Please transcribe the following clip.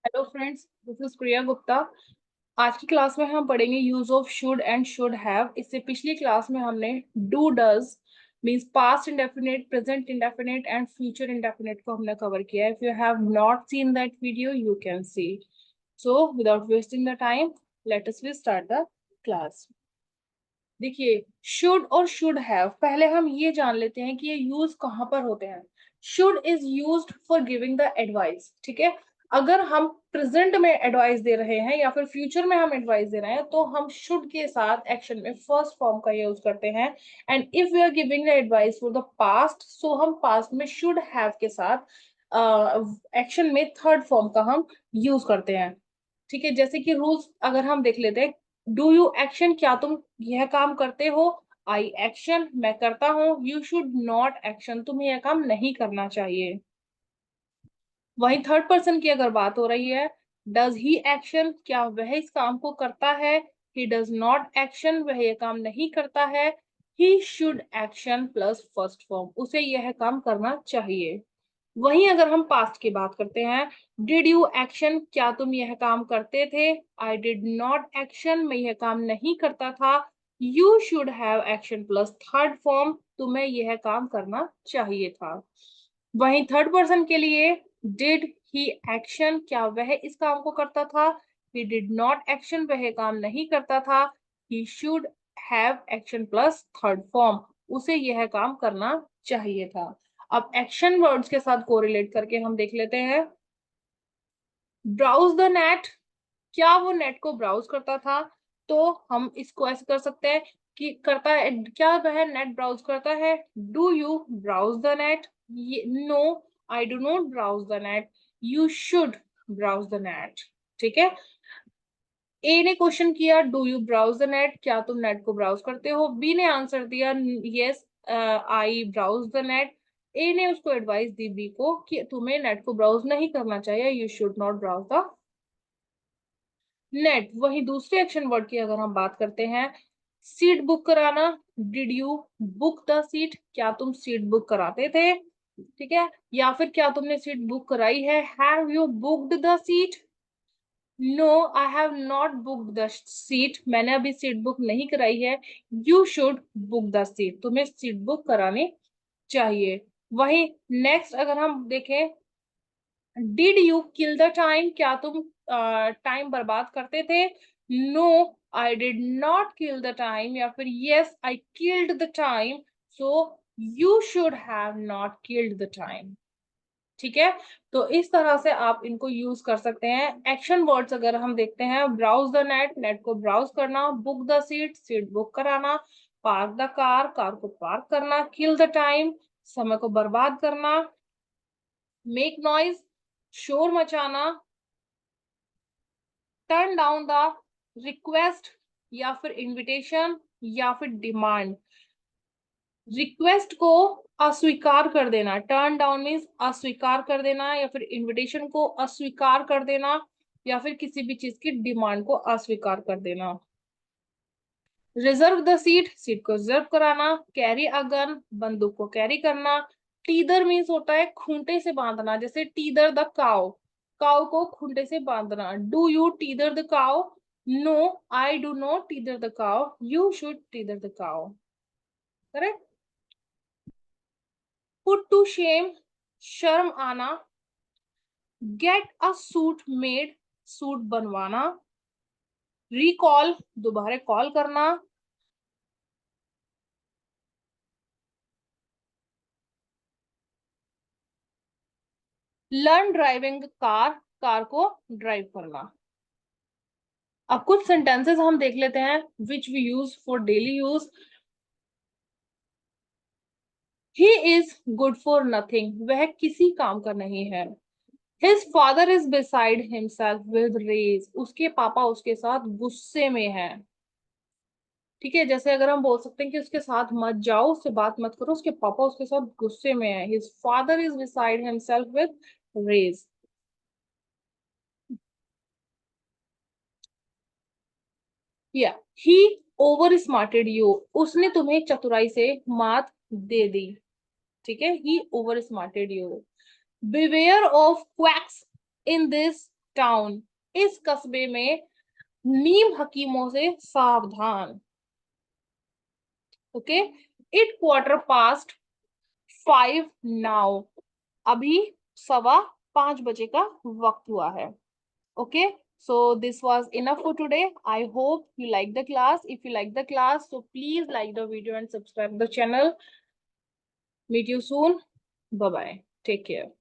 Hello friends, this is प्रिया गुप्ता। आज की class में हम पढ़ेंगे use of should and should have. इससे पिछली क्लास में हमने do does means past indefinite, present indefinite and future indefinite को हमने कवर किया है। If you have not seen that video you can see. So without wasting the time, let us start the class. देखिए, should और should have, पहले हम ये जान लेते हैं कि ये यूज कहाँ पर होते हैं। Should is used for giving the advice. ठीक है, अगर हम प्रेजेंट में एडवाइस दे रहे हैं या फिर फ्यूचर में हम एडवाइस दे रहे हैं तो हम शुड के साथ एक्शन में फर्स्ट फॉर्म का यूज करते हैं। And if we are giving the advice for the past, so हम पास्ट में शुड हैव के साथ एक्शन में थर्ड फॉर्म का हम यूज करते हैं। ठीक है, जैसे कि रूल्स अगर हम देख लेते हैं। डू यू एक्शन, क्या तुम यह काम करते हो। आई एक्शन, मैं करता हूं। यू शुड नॉट एक्शन, तुम्हें यह काम नहीं करना चाहिए। वहीं थर्ड पर्सन की अगर बात हो रही है, डज ही एक्शन, क्या वह इस काम को करता है। ही डज नॉट एक्शन, वह यह काम नहीं करता है। He should action plus first form, उसे यह काम करना चाहिए। वहीं अगर हम पास्ट की बात करते हैं, डिड यू एक्शन, क्या तुम यह काम करते थे। आई डिड नॉट एक्शन, मैं यह काम नहीं करता था। You should have action plus third form, तुम्हें यह काम करना चाहिए था। वहीं थर्ड पर्सन के लिए, डिड ही एक्शन, क्या वह इस काम को करता था। ही डिड नॉट एक्शन, वह काम नहीं करता था। He should have action plus third form, उसे यह काम करना चाहिए था। अब एक्शन वर्ड्स के साथ कोरिलेट करके हम देख लेते हैं। ब्राउज द नेट, क्या वो नेट को ब्राउज करता था। तो हम इसको ऐसे कर सकते हैं कि करता है, क्या वह नेट ब्राउज करता है। Do you browse the net. No, I do not browse the net. You should browse the net. ठीक है, ए ने क्वेश्चन किया do you browse the net, क्या तुम नेट को ब्राउज करते हो। बी ने आंसर दिया yes I browse the net. A ने उसको एडवाइस दी बी को कि तुम्हें नेट को ब्राउज नहीं करना चाहिए, you should not browse the net. वही दूसरे एक्शन वर्ड की अगर हम बात करते हैं, सीट बुक कराना। Did you book the seat, क्या तुम सीट बुक कराते थे। ठीक है, या फिर क्या तुमने सीट बुक कराई है। Have you booked the seat. No, I have not book the seat, मैंने अभी सीट बुक नहीं कराई है। You should book the seat, तुम्हें सीट बुक करानी चाहिए। वही नेक्स्ट अगर हम देखें, did you kill the time, क्या तुम टाइम बर्बाद करते थे। No, I did not kill the time, या फिर yes I killed the time. So you should have not killed the time. ठीक है, तो इस तरह से आप इनको यूज कर सकते हैं। एक्शन वर्ड्स अगर हम देखते हैं, ब्राउज द नेट, नेट को ब्राउज करना। Book the seat, seat book कराना। पार्क द कार, कार को पार्क करना। किल द टाइम, समय को बर्बाद करना। मेक नॉइज, शोर मचाना। टर्न डाउन द रिक्वेस्ट, या फिर इनविटेशन, या फिर डिमांड। रिक्वेस्ट को अस्वीकार कर देना, टर्न डाउन मीन्स अस्वीकार कर देना, या फिर इनविटेशन को अस्वीकार कर देना, या फिर किसी भी चीज की डिमांड को अस्वीकार कर देना। रिजर्व द सीट, सीट को रिजर्व कराना। कैरी अ गन, बंदूक को कैरी करना। टीदर मीन्स होता है खूंटे से बांधना, जैसे टीदर द काउ, काउ को खूंटे से बांधना। Do you tether the cow. No, I do not tether the cow, you should tether the cow. Correct. Put to shame, शर्म आना। Get a suit made, suit बनवाना। रिकॉल, दोबारा call करना। Learn driving car, car को drive करना। अब कुछ sentences हम देख लेते हैं which we use for daily use. He is good for nothing, वह किसी काम का नहीं है। His father is beside himself with rage, उसके पापा उसके साथ गुस्से में है। ठीक है, जैसे अगर हम बोल सकते हैं कि उसके साथ मत जाओ, उससे बात मत करो, उसके पापा उसके साथ गुस्से में है। His father is beside himself with rage. या ही ओवर स्मार्टेड यू, उसने तुम्हें चतुराई से मात दे दी। ठीक है, he over smarted you. Beware of quacks in this town, इस कस्बे में नीम हकीमों से सावधान। Okay, it quarter past 5 now, अभी 5:15 का वक्त हुआ है। Okay, so this was enough for today. I hope you like the class. If you like the class, so please like the video and subscribe the channel. Meet you soon. Bye bye. Take care.